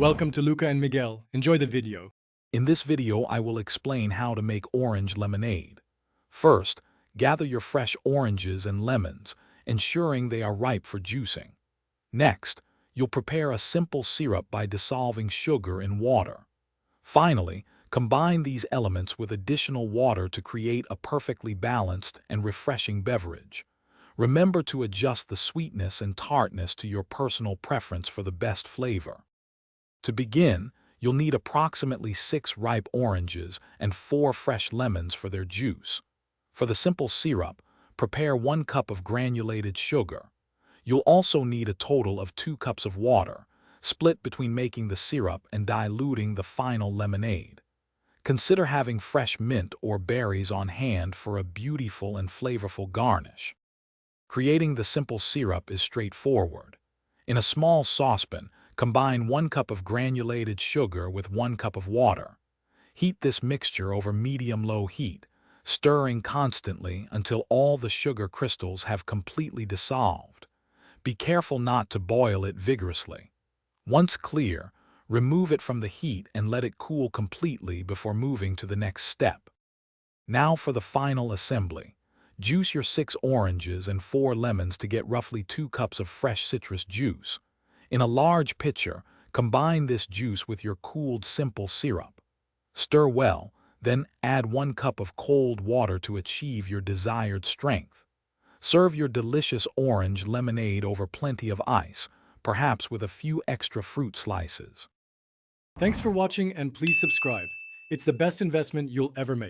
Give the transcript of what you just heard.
Welcome to Luca and Miguel. Enjoy the video. In this video, I will explain how to make orange lemonade. First, gather your fresh oranges and lemons, ensuring they are ripe for juicing. Next, you'll prepare a simple syrup by dissolving sugar in water. Finally, combine these elements with additional water to create a perfectly balanced and refreshing beverage. Remember to adjust the sweetness and tartness to your personal preference for the best flavor. To begin, you'll need approximately 6 ripe oranges and 4 fresh lemons for their juice. For the simple syrup, prepare 1 cup of granulated sugar. You'll also need a total of 2 cups of water, split between making the syrup and diluting the final lemonade. Consider having fresh mint or berries on hand for a beautiful and flavorful garnish. Creating the simple syrup is straightforward. In a small saucepan, combine 1 cup of granulated sugar with 1 cup of water. Heat this mixture over medium-low heat, stirring constantly until all the sugar crystals have completely dissolved. Be careful not to boil it vigorously. Once clear, remove it from the heat and let it cool completely before moving to the next step. Now for the final assembly. Juice your 6 oranges and 4 lemons to get roughly 2 cups of fresh citrus juice. In a large pitcher, combine this juice with your cooled simple syrup. Stir well, then add 1 cup of cold water to achieve your desired strength. Serve your delicious orange lemonade over plenty of ice, perhaps with a few extra fruit slices. Thanks for watching and please subscribe. It's the best investment you'll ever make.